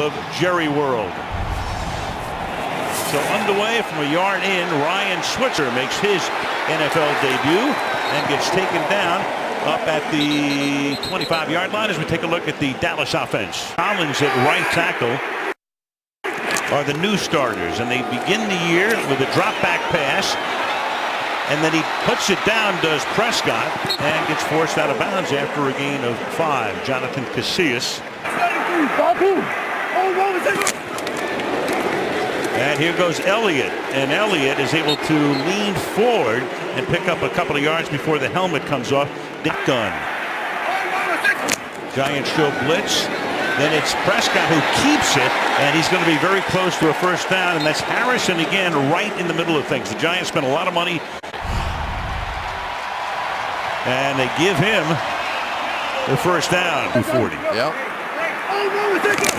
of Jerry World. So underway from a yard in, Ryan Switzer makes his NFL debut and gets taken down up at the 25-yard line as we take a look at the Dallas offense. Collins at right tackle are the new starters, and they begin the year with a drop back pass, and then he puts it down, does Prescott, and gets forced out of bounds after a gain of 5. Jonathan Casillas. And here goes Elliott, and Elliott is able to lean forward and pick up a couple of yards before the helmet comes off. Dick Gunn. Giants show blitz. Then it's Prescott who keeps it, and he's going to be very close to a first down, and that's Harrison again right in the middle of things. The Giants spent a lot of money, and they give him the first down. 240. Yep.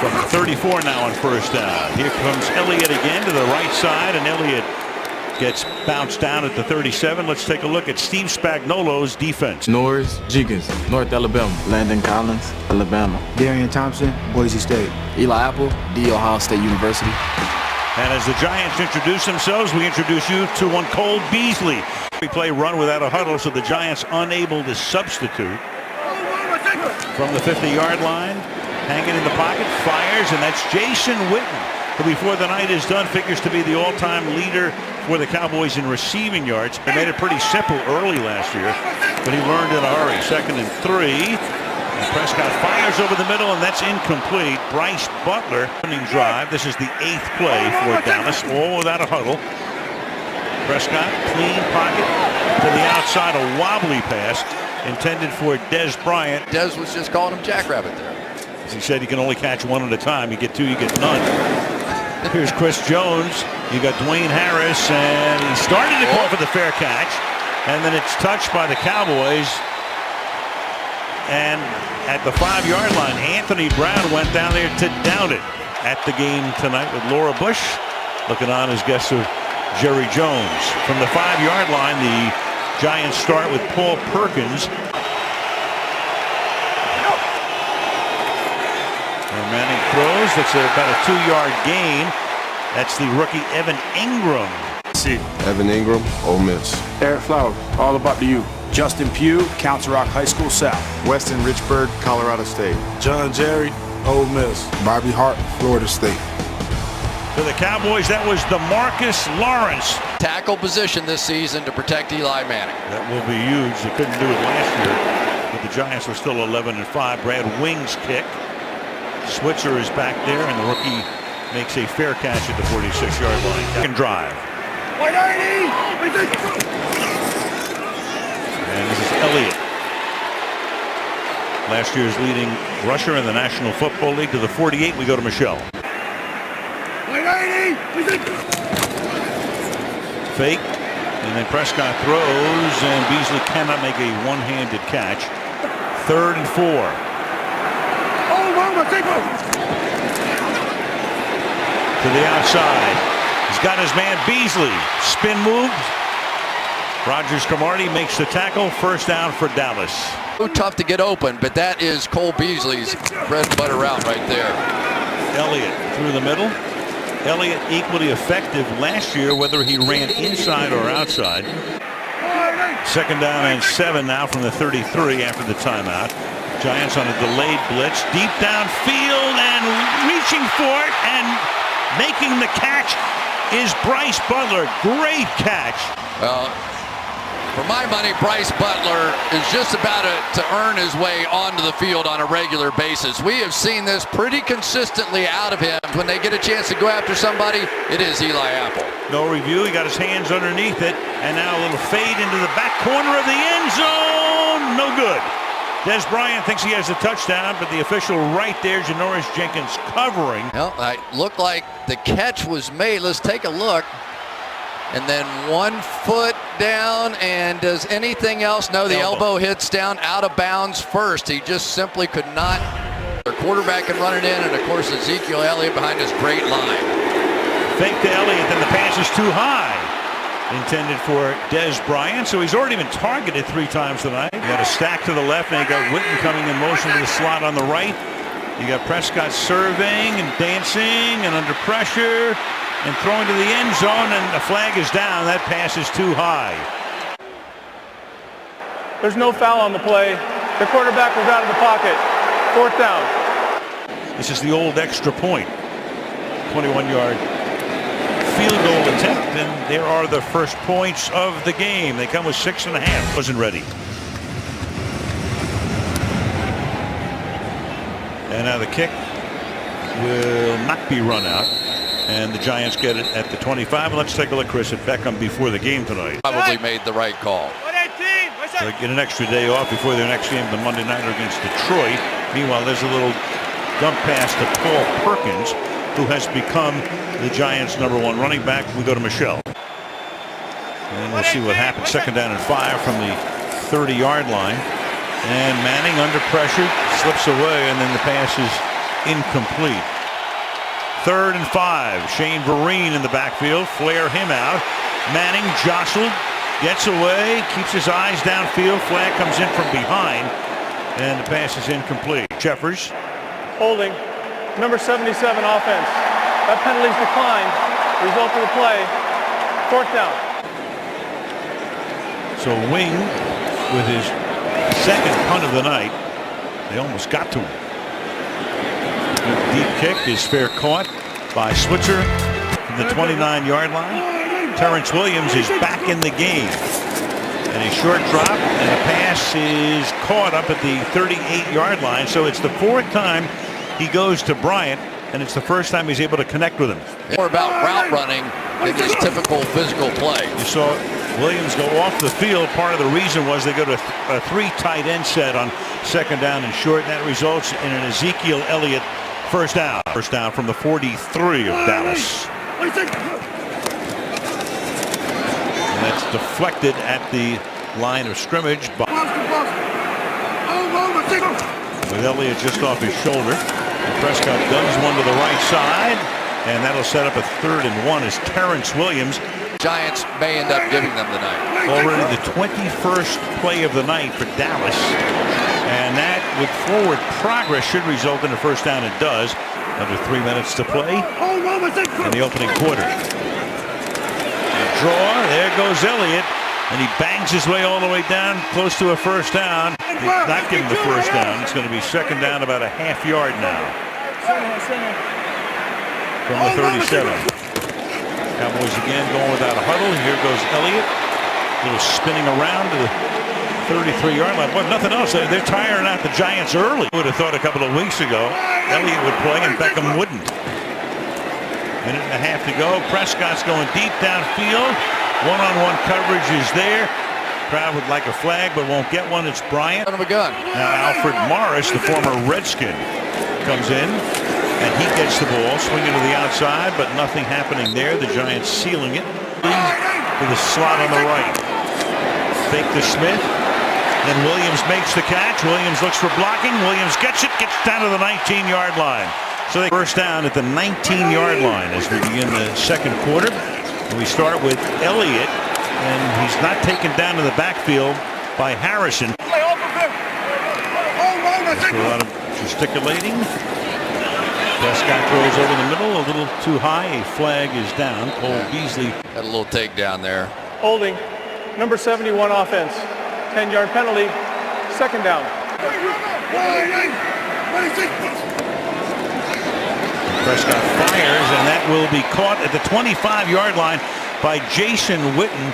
From 34 now on first down. Here comes Elliott again to the right side, and Elliott gets bounced down at the 37. Let's take a look at Steve Spagnuolo's defense. Norris Jenkins, North Alabama. Landon Collins, Alabama. Darian Thompson, Boise State. Eli Apple, D. Ohio State University. And as the Giants introduce themselves, we introduce you to one Cole Beasley. We play run without a huddle, so the Giants unable to substitute. From the 50-yard line, hanging in the pocket, fires, and that's Jason Witten, who before the night is done figures to be the all-time leader for the Cowboys in receiving yards. They made it pretty simple early last year, but he learned in a hurry. 2nd and 3. And Prescott fires over the middle, and that's incomplete. Bryce Butler running drive. This is the 8th play for Dallas, all without a huddle. Prescott, clean pocket to the outside, a wobbly pass intended for Dez Bryant. Dez was just calling him Jackrabbit there. As he said, you can only catch one at a time. You get two, you get none. Here's Chris Jones. You got Dwayne Harris, and he started to call for the fair catch, and then it's touched by the Cowboys. And at the 5-yard line, Anthony Brown went down there to down it. At the game tonight with Laura Bush, looking on as guests of Jerry Jones. From the 5-yard line, the Giants start with Paul Perkins. And Manning throws. That's about a 2-yard gain. That's the rookie Evan Ingram. Evan Ingram, Ole Miss. Eric Flower, all about the U. Justin Pugh, Council Rock High School South. Weston Richburg, Colorado State. John Jerry, Ole Miss. Bobby Hart, Florida State. For the Cowboys, that was DeMarcus Lawrence. Tackle position this season to protect Eli Manning. That will be huge. They couldn't do it last year, but the Giants were still 11-5. Brad Wing's kick. Switzer is back there, and the rookie makes a fair catch at the 46-yard line. Second drive. And this is Elliott. Last year's leading rusher in the National Football League. To the 48, we go to Michelle. Fake, and then Prescott throws, and Beasley cannot make a one-handed catch. 3rd and 4. To the outside. He's got his man Beasley. Spin move. Rogers Cromartie makes the tackle. First down for Dallas. So tough to get open, but that is Cole Beasley's bread and butter route right there. Elliott through the middle. Elliott equally effective last year, whether he ran inside or outside. 2nd down and 7 now from the 33 after the timeout. Giants on a delayed blitz, deep downfield, and reaching for it and making the catch is Bryce Butler. Great catch. Well, for my money, Bryce Butler is just about to earn his way onto the field on a regular basis. We have seen this pretty consistently out of him. When they get a chance to go after somebody, it is Eli Apple. No review. He got his hands underneath it, and now a little fade into the back corner of the end zone. No good. Dez Bryant thinks he has a touchdown, but the official right there, Janoris Jenkins, covering. Well, it looked like the catch was made. Let's take a look. And then 1 foot down, and does anything else? No, the elbow hits down out of bounds first. He just simply could not. Their quarterback can run it in, and of course Ezekiel Elliott behind his great line. Fake to Elliott, then the pass is too high. Intended for Dez Bryant, so he's already been targeted 3 times tonight. He got a stack to the left, and he got Witten coming in motion to the slot on the right. You got Prescott serving and dancing and under pressure and throwing to the end zone, and the flag is down. That pass is too high. There's no foul on the play. The quarterback was out of the pocket. 4th down. This is the old extra point. 21-yard field goal attempt, and there are the first points of the game. They come with 6.5. Wasn't ready. And now the kick will not be run out, and the Giants get it at the 25. Let's take a look, Chris, at Beckham before the game tonight. Probably made the right call. They get an extra day off before their next game, the Monday nighter against Detroit. Meanwhile, there's a little dump pass to Paul Perkins, who has become the Giants' #1 running back. We go to Michelle. And we'll see what happens. 2nd down and 5 from the 30-yard line. And Manning under pressure, slips away, and then the pass is incomplete. 3rd and 5. Shane Vereen in the backfield. Flare him out. Manning jostled, gets away, keeps his eyes downfield. Flag comes in from behind, and the pass is incomplete. Jeffers. Holding. Number 77 offense. That penalty's declined. Result of the play. 4th down. So Wing with his 2nd punt of the night. They almost got to him. The deep kick is fair caught by Switzer from the 29-yard line. Terrence Williams is back in the game. And a short drop, and the pass is caught up at the 38-yard line. So it's the 4th time he goes to Bryant, and it's the first time he's able to connect with him. More about route running than just typical physical play. You saw Williams go off the field. Part of the reason was they go to a 3 tight end set on 2nd down and short. And that results in an Ezekiel Elliott first down. First down from the 43 of Dallas. And that's deflected at the line of scrimmage with Elliott just off his shoulder. And Prescott guns one to the right side, and that'll set up a 3rd and 1 as Terrence Williams. Giants may end up giving them the night. Already the 21st play of the night for Dallas, and that with forward progress should result in a first down. It does. Under 3 minutes to play in the opening quarter. Draw, there goes Elliott, and he bangs his way all the way down close to a first down. He's not getting the first down. It's going to be 2nd down about a half yard now from the 37. Cowboys again going without a huddle. Here goes Elliott, a little spinning around to the 33-yard line. Well, nothing else. They're tiring out the Giants early. Would have thought a couple of weeks ago Elliott would play and Beckham wouldn't. Minute and a half to go. Prescott's going deep downfield. One-on-one coverage is there. Crowd would like a flag, but won't get one. It's Bryant. Son of a gun. Now Alfred Morris, the former Redskin, comes in, and he gets the ball, swinging to the outside, but nothing happening there. The Giants sealing it to the slot on the right. Fake to Smith. Then Williams makes the catch. Williams looks for blocking. Williams gets it, gets down to the 19-yard line. So they first down at the 19-yard line as we begin the 2nd quarter. And we start with Elliott, and he's not taken down to the backfield by Harrison. After a lot of gesticulating, Prescott throws over the middle, a little too high. A flag is down. Cole Beasley. Had a little takedown there. Holding. Number 71 offense. 10-yard penalty. 2nd down. Prescott fires, and that will be caught at the 25-yard line by Jason Witten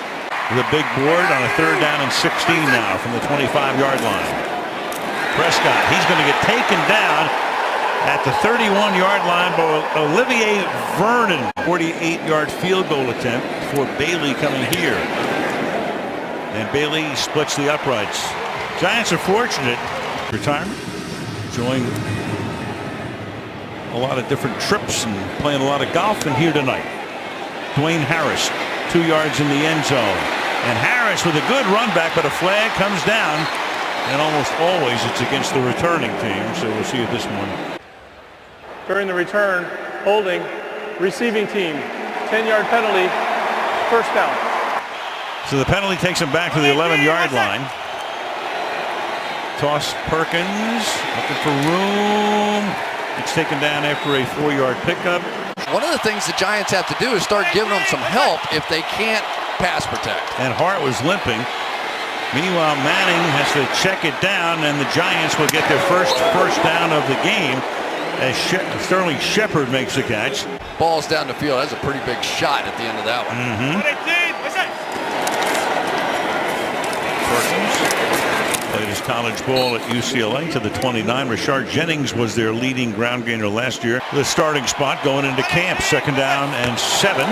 with a big board on a 3rd down and 16 now from the 25-yard line. Prescott, he's going to get taken down at the 31-yard line by Olivier Vernon. 48-yard field goal attempt for Bailey coming here. And Bailey splits the uprights. Giants are fortunate. Retirement. Enjoying a lot of different trips and playing a lot of golf, and here tonight. Dwayne Harris, 2 yards in the end zone. And Harris with a good run back, but a flag comes down. And almost always it's against the returning team, so we'll see it this morning. During the return, holding, receiving team, 10-yard penalty, first down. So the penalty takes him back to the 11-yard line. Toss Perkins, looking for room. It's taken down after a 4-yard pickup. One of the things the Giants have to do is start giving them some help if they can't pass protect. And Hart was limping. Meanwhile, Manning has to check it down, and the Giants will get their first down of the game as Sterling Shepard makes the catch. Ball's down the field. That's a pretty big shot at the end of that one. Perkins played his college ball at UCLA to the 29. Rashard Jennings was their leading ground gainer last year. The starting spot going into camp. 2nd down and 7.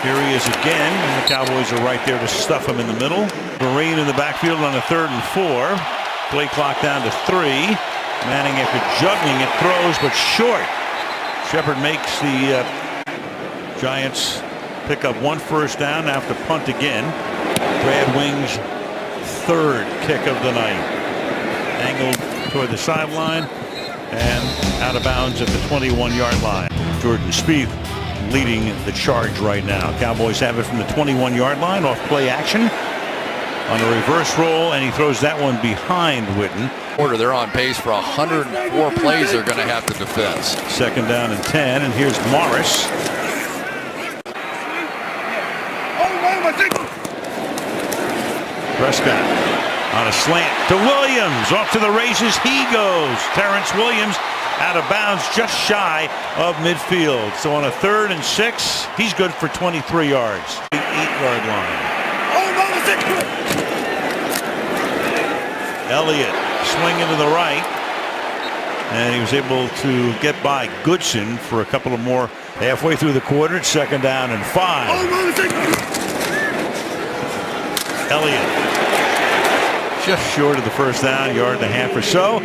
Here he is again, and the Cowboys are right there to stuff him in the middle. Vereen in the backfield on a 3rd and 4. Play clock down to 3. Manning, after juggling it, throws but short. Shepard makes the Giants pick up 1 first down, now have to punt again. Brad Wing's 3rd kick of the night. Angled toward the sideline and out of bounds at the 21-yard line. Jordan Spieth leading the charge right now. Cowboys have it from the 21-yard line off play action on a reverse roll, and he throws that one behind Witten. They're on pace for 104 plays they're going to have to defend. 2nd down and 10, and here's Morris. Prescott on a slant to Williams. Off to the races he goes. Terrence Williams out of bounds just shy of midfield. So on a 3rd and 6, he's good for 23 yards. The 8-yard line. Elliott swinging to the right, and he was able to get by Goodson for a couple of more. Halfway through the quarter, it's 2nd down and 5. Elliott just short of the first down, 1.5 yards or so.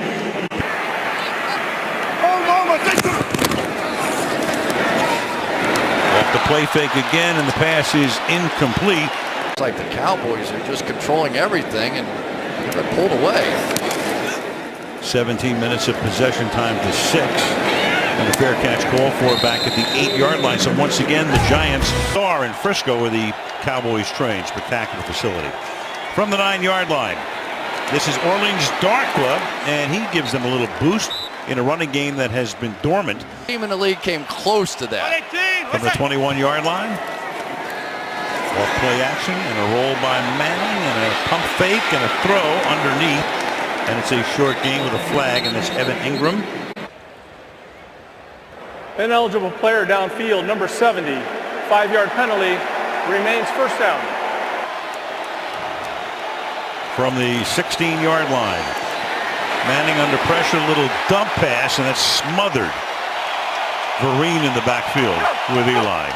Off the play fake again, and the pass is incomplete. It's like the Cowboys are just controlling everything and they're pulled away. 17 minutes of possession time to 6. And a fair catch call for back at the 8-yard line. So once again, the Giants are in Frisco where the Cowboys train. Spectacular facility. From the 9-yard line, this is Orleans Dart Club, and he gives them a little boost in a running game that has been dormant. Team in the league came close to that. From the 21-yard line, off play action and a roll by Manning and a pump fake and a throw underneath, and it's a short gain with a flag, and it's Evan Ingram. Ineligible player downfield, number 70. 5-yard penalty, remains first down. From the 16-yard line, Manning under pressure, little dump pass, and it's smothered. Vereen in the backfield with Eli.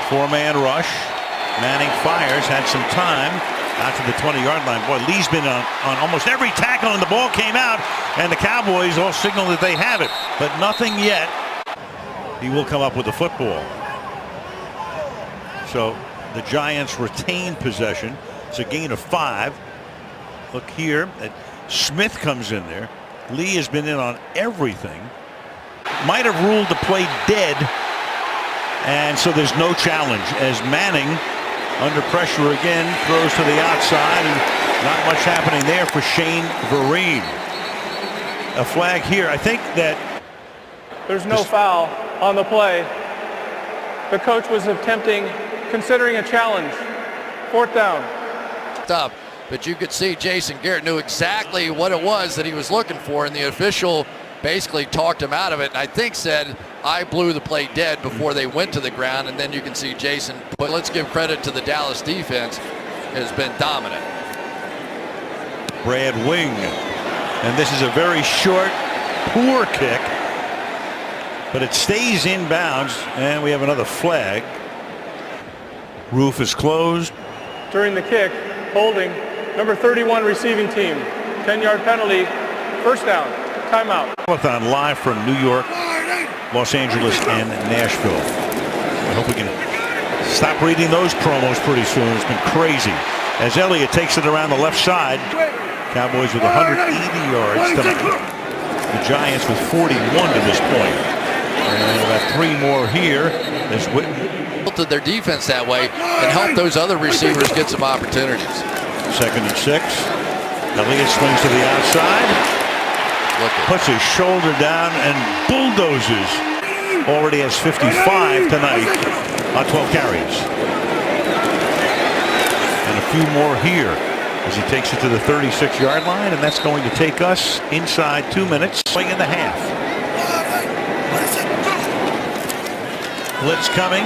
4-man rush. Manning fires, had some time out to the 20-yard line. Boy, Lee's been on almost every tackle, and the ball came out, and the Cowboys all signal that they have it, but nothing yet. He will come up with the football. So the Giants retain possession. It's a gain of 5. Look here, Smith comes in there. Lee has been in on everything. Might have ruled the play dead, and so there's no challenge as Manning under pressure again throws to the outside, and not much happening there for Shane Vereen. A flag here. I think that there's no foul on the play. The coach was considering a challenge. 4th down. Tough, but you could see Jason Garrett knew exactly what it was that he was looking for, and the official basically talked him out of it, and I think said, I blew the play dead before they went to the ground. And then you can see Jason, but let's give credit to the Dallas defense, has been dominant. Brad Wing, and this is a very short, poor kick, but it stays in bounds, and we have another flag. Roof is closed. During the kick, holding, number 31 receiving team. 10-yard penalty, first down, timeout. Marathon live from New York, Los Angeles, and Nashville. I hope we can stop reading those promos pretty soon. It's been crazy. As Elliott takes it around the left side, Cowboys with 180 yards tonight. The Giants with 41 to this point. And about 3 more here as Witten. Their defense that way and help those other receivers get some opportunities. 2nd and 6. Elliott swings to the outside. Look at puts his shoulder down and bulldozes. Already has 55 tonight on 12 carries. And a few more here as he takes it to the 36-yard line, and that's going to take us inside 2 minutes, playing in the half. Blitz coming.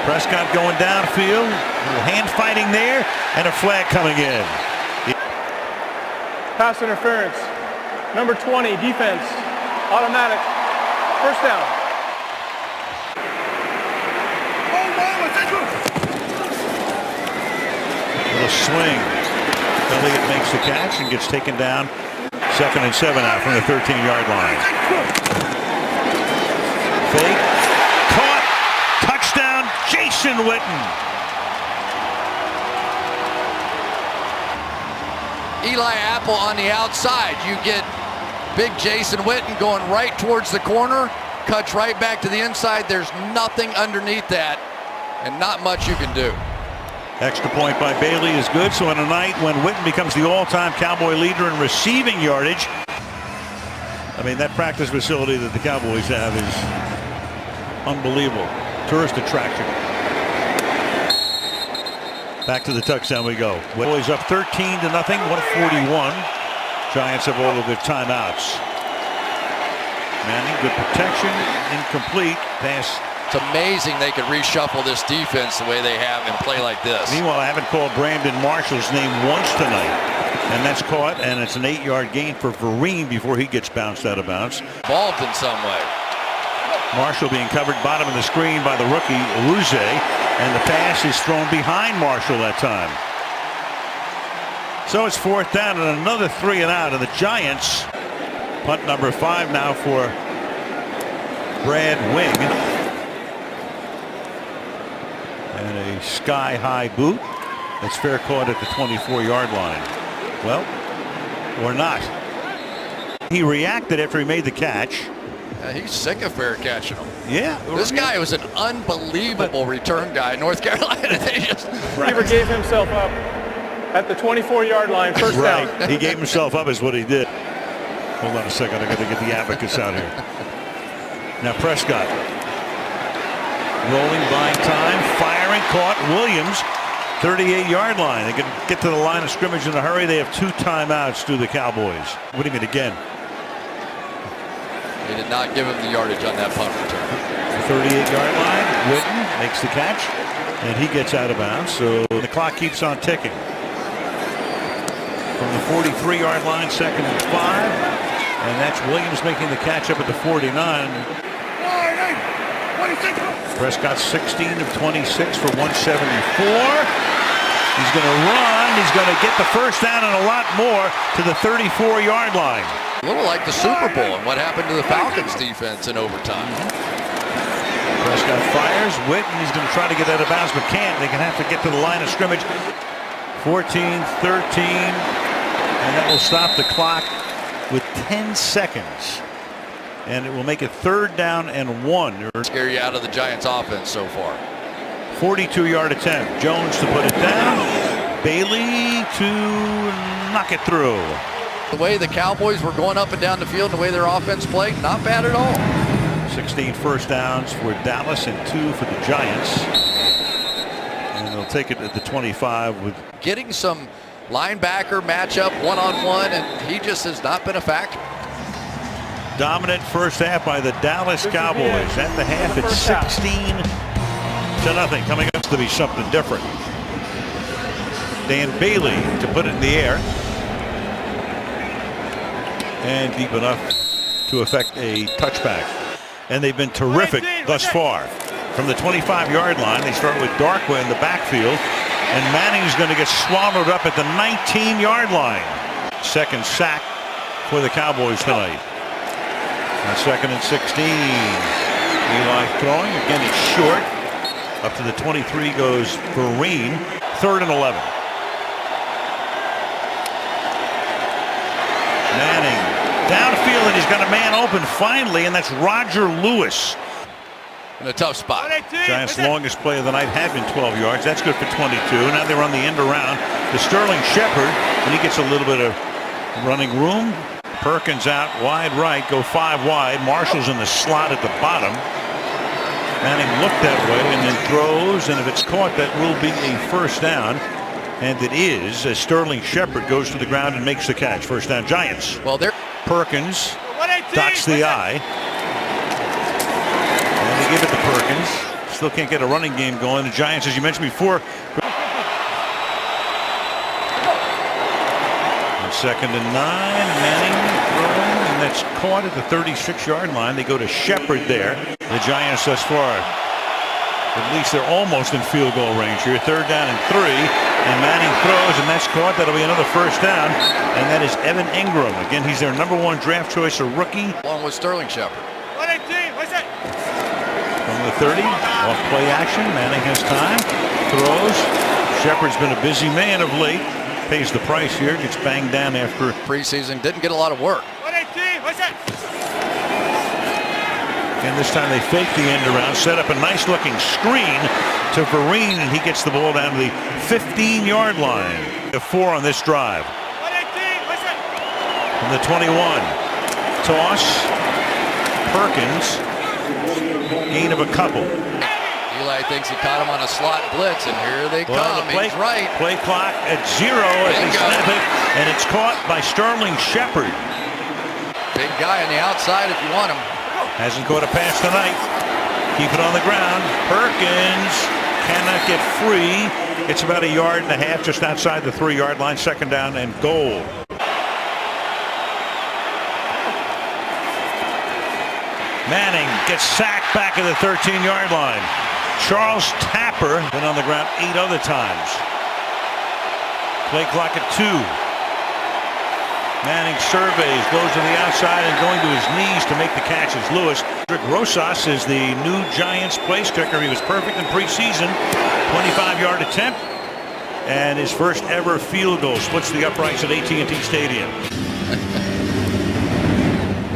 Prescott going downfield. A little hand fighting there, and a flag coming in. Pass interference. Number 20, defense. Automatic. First down. Little swing. Elliott makes the catch and gets taken down. 2nd and 7 out from the 13-yard line. Fake. Caught. Touchdown, Jason Witten. Eli Apple on the outside. You get big Jason Witten going right towards the corner, cuts right back to the inside. There's nothing underneath that, and not much you can do. Extra point by Bailey is good. So on a night when Witten becomes the all-time Cowboy leader in receiving yardage, I mean, that practice facility that the Cowboys have is unbelievable. Tourist attraction. Back to the touchdown we go. Cowboys up 13-0, 141. Giants have all of their timeouts. Manning, good protection, incomplete. Pass. It's amazing they could reshuffle this defense the way they have and play like this. Meanwhile, I haven't called Brandon Marshall's name once tonight. And that's caught, and it's an 8-yard gain for Vereen before he gets bounced out of bounds. Involved in some way. Marshall being covered bottom of the screen by the rookie, Ruse, and the pass is thrown behind Marshall that time. So it's 4th down and another 3 and out, and the Giants punt number 5 now for Brad Wing. And a sky-high boot. That's fair caught at the 24-yard line. Well, or not. He reacted after he made the catch. He's sick of fair catching them. Yeah. This guy was an unbelievable return guy in North Carolina. They just Receiver gave himself up at the 24-yard line. First down. Right. He gave himself up is what he did. Hold on a second. I got to get the abacus out here. Now Prescott. Rolling, buying time, firing, caught. Williams, 38-yard line. They can get to the line of scrimmage in a hurry. They have 2 timeouts to the Cowboys. What do you mean again? They did not give him the yardage on that punt return. The 38-yard line. Witten makes the catch, and he gets out of bounds. So the clock keeps on ticking. From the 43-yard line, 2nd and 5, and that's Williams making the catch up at the 49. Prescott 16 of 26 for 174. He's going to run. He's going to get the first down and a lot more to the 34-yard line. A little like the Super Bowl and what happened to the Falcons defense in overtime. Prescott fires. Witten, he's going to try to get out of bounds, but can't. They're going to have to get to the line of scrimmage. 14, 13, and that will stop the clock with 10 seconds. And it will make it 3rd down and 1. Scare you out of the Giants offense so far. 42-yard attempt. Jones to put it down. Bailey to knock it through. The way the Cowboys were going up and down the field, the way their offense played, not bad at all. 16 first downs for Dallas and 2 for the Giants. And they'll take it at the 25 with getting some linebacker matchup one-on-one, and he just has not been a factor. Dominant first half by the Dallas Cowboys. At the half, it's 16-0. Coming up to be something different. Dan Bailey to put it in the air. And deep enough to affect a touchback. And they've been terrific thus far. From the 25-yard line, they start with Darkwa in the backfield. And Manning's going to get swallowed up at the 19-yard line. 2nd sack for the Cowboys tonight. And 2nd and 16. Eli throwing. Again, it's short. Up to the 23 goes Vereen. 3rd and 11. Manning downfield, and he's got a man open finally, and that's Roger Lewis. In a tough spot. Giants' longest play of the night had been 12 yards. That's good for 22. Now they run the end around to Sterling Shepard, and he gets a little bit of running room. Perkins out wide right, go 5 wide. Marshall's in the slot at the bottom. Manning looked that way and then throws, and if it's caught, that will be a first down. And it is, as Sterling Shepard goes to the ground and makes the catch. First down, Giants. Well, there. Perkins dots the I. And they give it to Perkins. Still can't get a running game going. The Giants, as you mentioned before. On 2nd and 9, Manning throwing, and that's caught at the 36-yard line. They go to Shepard there. The Giants thus far, at least they're almost in field goal range here. 3rd down and 3, and Manning throws, and that's caught. That'll be another first down, and that is Evan Ingram. Again, he's their #1 draft choice, a rookie. Along with Sterling Shepard. From the 30, off play action. Manning has time, throws. Shepard's been a busy man of late. Pays the price here, gets banged down after Preseason, didn't get a lot of work. And this time they fake the end around, set up a nice looking screen to Vereen, and he gets the ball down to the 15-yard line. A 4 on this drive. From the 21, toss, Perkins, gain of a couple. Eli thinks he caught him on a slot blitz, and here they come. He's right. Play clock at 0 as they snap it, and it's caught by Sterling Shepard. Big guy on the outside if you want him. Hasn't caught a pass tonight. Keep it on the ground. Perkins cannot get free. It's about 1.5 yards just outside the 3-yard line. 2nd down and goal. Manning gets sacked back at the 13-yard line. Charles Tapper been on the ground 8 other times. Play clock at 2. Manning surveys, goes to the outside and going to his knees to make the catch as Lewis. Rosas is the new Giants place kicker. He was perfect in preseason. 25-yard attempt and his first ever field goal. Splits the uprights at AT&T Stadium.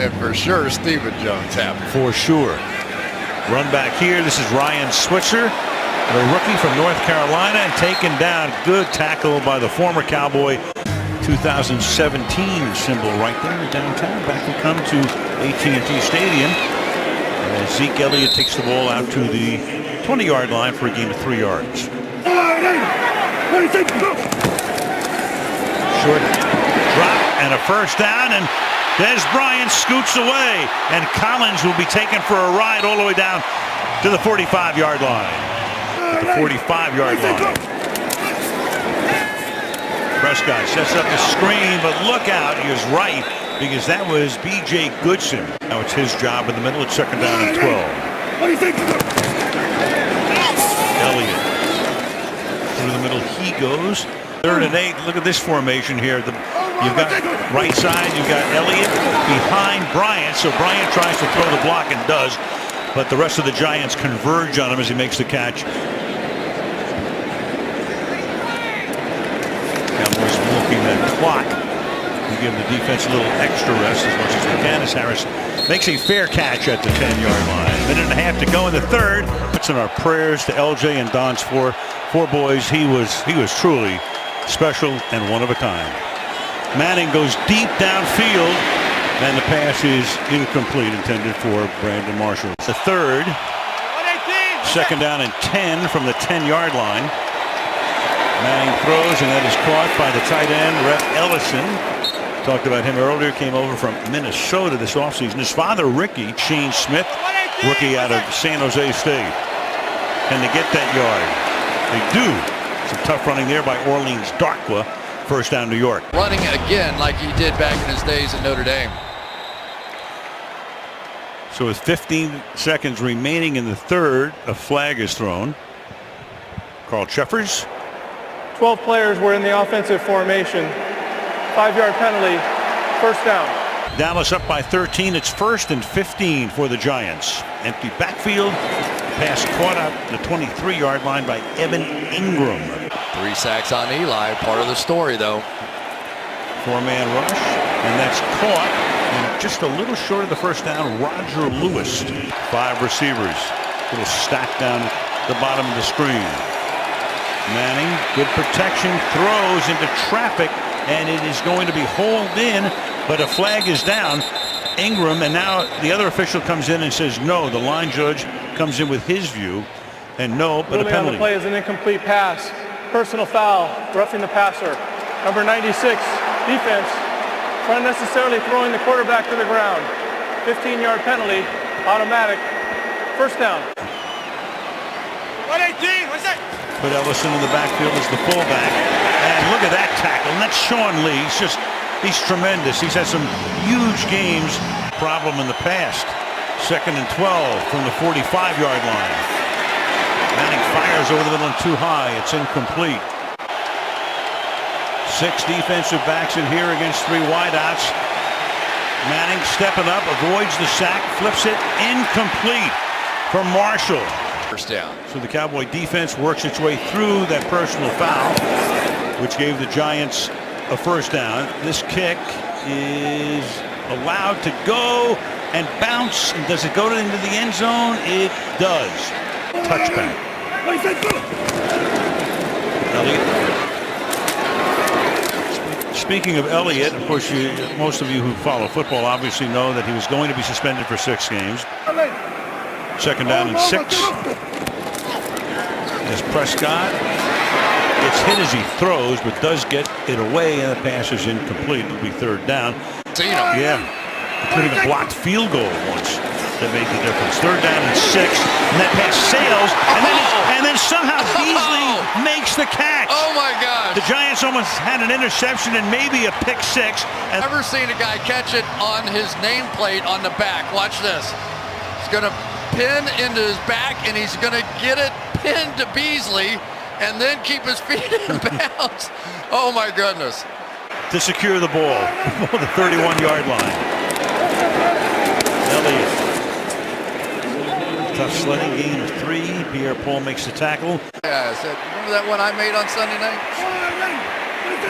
And for sure, Stephen Jones happy. For sure. Run back here. This is Ryan Switzer, the rookie from North Carolina, and taken down. Good tackle by the former Cowboy. 2017 symbol right there downtown. Back we come to AT&T Stadium. As Zeke Elliott takes the ball out to the 20-yard line for a gain of 3 yards. Short drop and a first down, and Des Bryant scoots away, and Collins will be taken for a ride all the way down to the 45-yard line. At the 45-yard line. Prescott sets up the screen, but look out, he was right, because that was B.J. Goodson. Now it's his job in the middle. It's 2nd down and 12. Elliott through the middle he goes. 3rd and 8. Look at this formation here. You've got right side, you've got Elliott behind Bryant, so Bryant tries to throw the block and does, but the rest of the Giants converge on him as he makes the catch. Cowboys milking that clock to give the defense a little extra rest as much as they can, as Harris makes a fair catch at the 10-yard line. 1.5 minutes to go in the 3rd. Puts in our prayers to LJ and Don's four boys. He was truly special and one of a kind. Manning goes deep downfield, and the pass is incomplete, intended for Brandon Marshall. The 3rd. 2nd down and 10 from the 10-yard line. Manning throws, and that is caught by the tight end, Rhett Ellison. Talked about him earlier, came over from Minnesota this offseason. His father, Ricky, Shane Smith, rookie out of San Jose State. Can they get that yard? They do. Some tough running there by Orleans Darkwa. First down, New York. Running again like he did back in his days at Notre Dame. So with 15 seconds remaining in the 3rd, a flag is thrown. Carl Cheffers. 12 players were in the offensive formation. 5-yard penalty, first down. Dallas up by 13. It's 1st and 15 for the Giants. Empty backfield. Pass caught out the 23-yard line by Evan Ingram. 3 sacks on Eli, part of the story though. 4-man rush, and that's caught. And just a little short of the first down, Roger Lewis. 5 receivers. Little stack down the bottom of the screen. Manning, good protection, throws into traffic, and it is going to be hauled in But a flag is down. Ingram, and now the other official comes in and says no. The line judge comes in with his view, and no, but Ruling a penalty. on the play is an incomplete pass. Personal foul, roughing the passer. Number 96, defense, for unnecessarily throwing the quarterback to the ground. 15-yard penalty, automatic, first down. But Ellison in the backfield is the fullback, and look at that tackle. And that's Sean Lee. He's tremendous. He's had some huge games. Problem in the past. 2nd and 12 from the 45-yard line. Manning fires over the middle and too high. It's incomplete. 6 defensive backs in here against 3 wideouts. Manning stepping up, avoids the sack, flips it, incomplete from Marshall. First down. So the Cowboy defense works its way through that personal foul, which gave the Giants a first down. This kick is allowed to go and bounce. And does it go into the end zone? It does. Touchback. Elliott. Speaking of Elliott, of course, most of you who follow football obviously know that he was going to be suspended for 6 games. 2nd down and 6. As Prescott gets hit as he throws, but does get it away, and the pass is incomplete. It'll be 3rd down. Yeah, including a blocked field goal once that made the difference. 3rd down and 6, and that pass sails, and then somehow Beasley makes the catch. Oh my gosh! The Giants almost had an interception and maybe a pick 6. And Never seen a guy catch it on his nameplate on the back. Watch this. He's going to pin into his back, and he's going to get it pinned to Beasley, and then keep his feet in bounds. Oh my goodness! To secure the ball, the 31-yard line. Elliott. Tough sledding, gain of 3. Pierre-Paul makes the tackle. Yeah, I said, remember that one I made on Sunday night?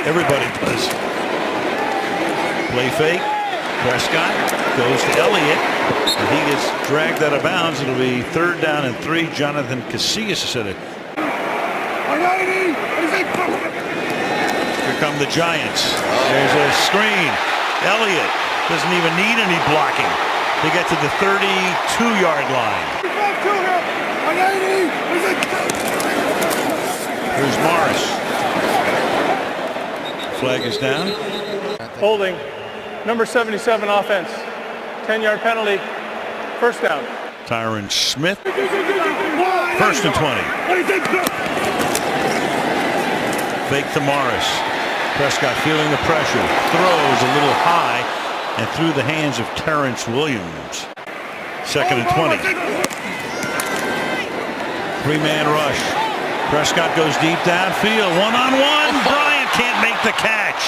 Everybody does. Play fake. Prescott goes to Elliott. And he gets dragged out of bounds. It'll be 3rd down and 3. Jonathan Casillas said it. Here come the Giants. There's a screen. Elliott doesn't even need any blocking. They get to the 32-yard line. Here's Morris. Flag is down. Holding, number 77 offense, 10-yard penalty, first down. Tyron Smith. 1st and 20. Fake to Morris. Prescott feeling the pressure. Throws a little high and through the hands of Terrence Williams. 2nd and 20. 3-man rush. Prescott goes deep downfield. One-on-one. Bryant can't make the catch.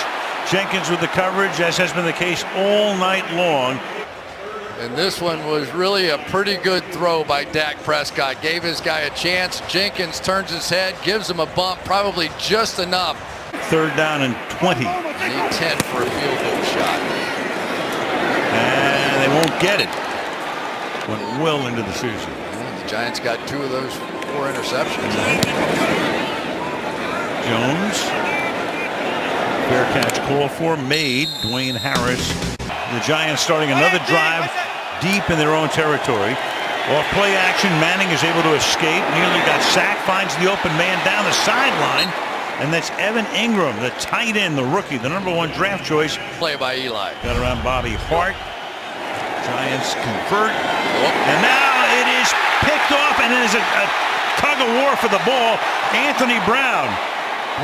Jenkins with the coverage, as has been the case all night long. And this one was really a pretty good throw by Dak Prescott. Gave his guy a chance. Jenkins turns his head, gives him a bump, probably just enough. 3rd down and 20. Need 10 for a field goal shot. And they won't get it. Went well into the season. The Giants got 2 of those 4 interceptions. Jones. Fair catch call for made. Dwayne Harris. The Giants starting another drive deep in their own territory. Off play action, Manning is able to escape. Nearly got sacked, finds the open man down the sideline. And that's Evan Ingram, the tight end, the rookie, the #1 draft choice. Play by Eli. Got around Bobby Hart. Giants convert. And now it is picked off, and it is a tug of war for the ball. Anthony Brown.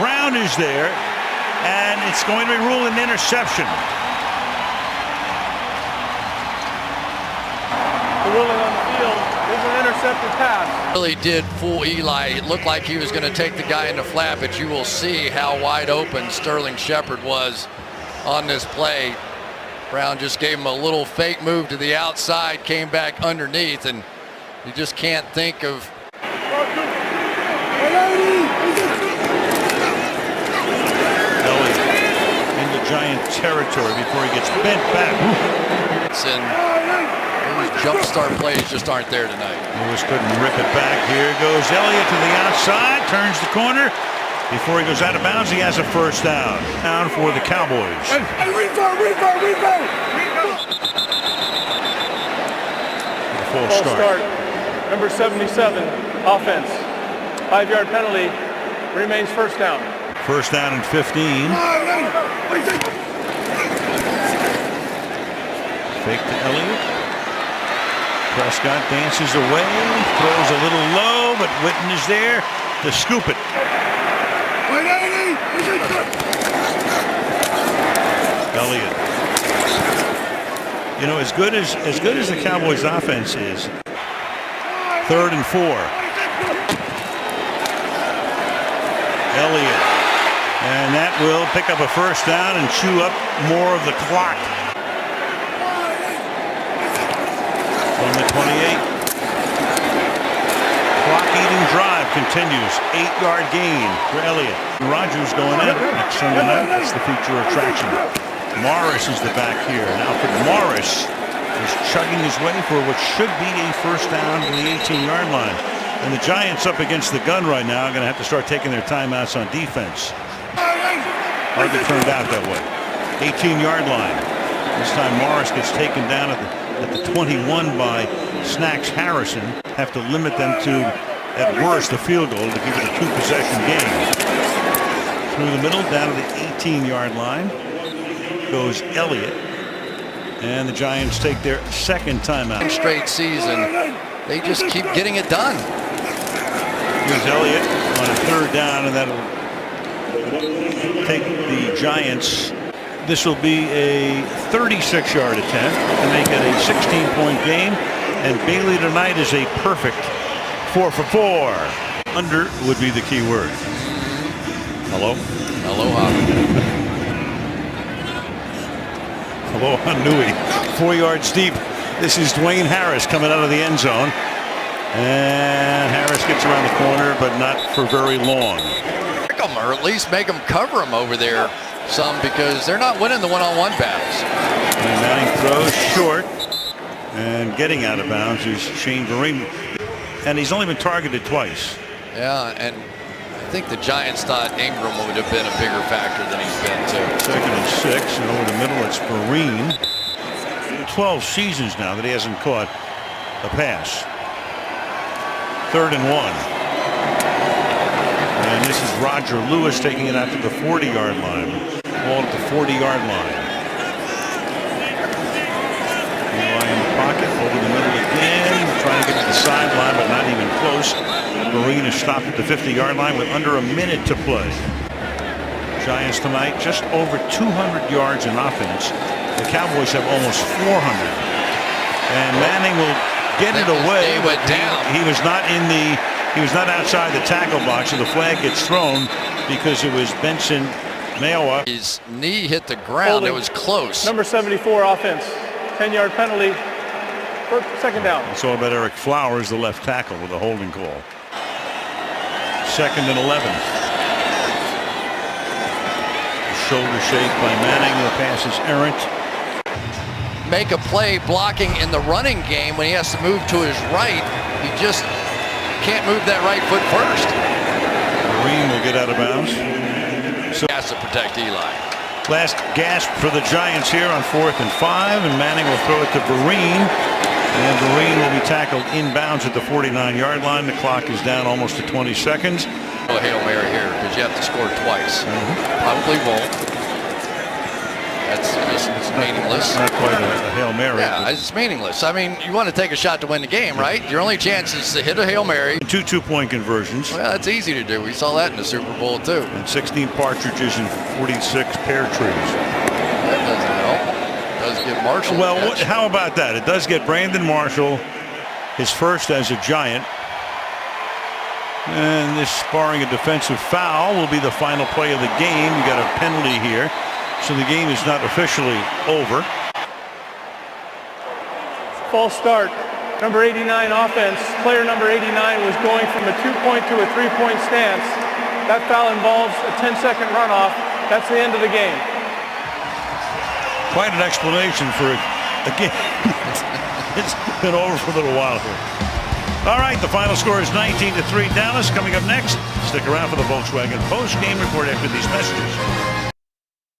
Brown is there, and it's going to be ruled an interception. The ruling on the field is an intercepted pass. Really did fool Eli. It looked like he was going to take the guy in the flat, but you will see how wide open Sterling Shepard was on this play. Brown just gave him a little fake move to the outside, came back underneath, and you just can't think of. Elliott into Giant territory before he gets bent back. And those jump start plays just aren't there tonight. Lewis couldn't rip it back. Here goes Elliott to the outside, turns the corner, Before he goes out of bounds, he has a first down. Down for the Cowboys. Full start. Number 77, offense. 5-yard penalty. Remains first down. First down and 15. Fake to Elliott. Prescott dances away, throws a little low, but Witten is there to scoop it. Elliott. You know, as good as the Cowboys' offense is, 3rd and 4. Elliott, and that will pick up a first down and chew up more of the clock. From the 28. Clock-eating drive continues. 8-yard gain for Elliott. Rodgers going in next Sunday night. That's the feature attraction. Morris is the back here. And Alfred Morris is chugging his way for what should be a first down to the 18-yard line. And the Giants up against the gun right now are going to have to start taking their timeouts on defense. Hard to turn out that way. 18-yard line. This time Morris gets taken down at the 21 by Snacks Harrison. Have to limit them to, at worst, a field goal to keep it a 2-possession game. Through the middle, down to the 18-yard line goes Elliott. And the Giants take their second timeout. Straight season. They just keep getting it done. Here's Elliott on a 3rd down, and that'll take the Giants. This will be a 36-yard attempt to make it a 16-point game. And Bailey tonight is a perfect 4 for 4. Under would be the key word. Hello? Aloha. Aloha Nui. 4 yards deep. This is Dwayne Harris coming out of the end zone. And Harris gets around the corner, but not for very long. Or at least make them cover him over there some, because they're not winning the one-on-one battles. And Manning throws short. And getting out of bounds is Shane Vereen. And he's only been targeted twice. Yeah, and I think the Giants thought Ingram would have been a bigger factor than he's been too. 2nd and 6, and over the middle it's Vereen. 12 seasons now that he hasn't caught a pass. 3rd and 1. And this is Roger Lewis taking it out to the 40-yard line. Ball at the 40-yard line. Eli in the pocket, over the middle again, trying to get to the sideline, but not even close. Vereen is stopped at the 50-yard line with under a minute to play. Giants tonight just over 200 yards in offense. The Cowboys have almost 400. And Manning will get it away. He went down. He was not outside the tackle box, so the flag gets thrown because it was Benson Mayowa. His knee hit the ground. It was close. Number 74, offense. 10-yard penalty. Second down. It's all about Eric Flowers, the left tackle, with a holding call. 2nd and 11. Shoulder shake by Manning. The pass is errant. Make a play blocking in the running game when he has to move to his right. He just can't move that right foot first. Vereen will get out of bounds. So he has to protect Eli. Last gasp for the Giants here on 4th and 5, and Manning will throw it to Vereen. And Vereen will be tackled inbounds at the 49-yard line. The clock is down almost to 20 seconds. A Hail Mary here because you have to score twice. Probably won't. That's just it's meaningless. Not quite a Hail Mary. Yeah, it's meaningless. I mean, you want to take a shot to win the game, right? Your only chance is to hit a Hail Mary. 2 two-point conversions. Well, that's easy to do. We saw that in the Super Bowl, too. And 16 partridges and 46 pear trees. That doesn't help. It does give Marshall. Well, how about that? It does get Brandon Marshall his first as a Giant. And this, barring a defensive foul, will be the final play of the game. You got a penalty here, so the game is not officially over. False start. Number 89 offense. Player number 89 was going from a 2-point to a 3-point stance. That foul involves a 10-second runoff. That's the end of the game. Quite an explanation for a game. It's been over for a little while here. All right, the final score is 19-3 Dallas. Coming up next, Stick around for the Volkswagen post-game report after these messages.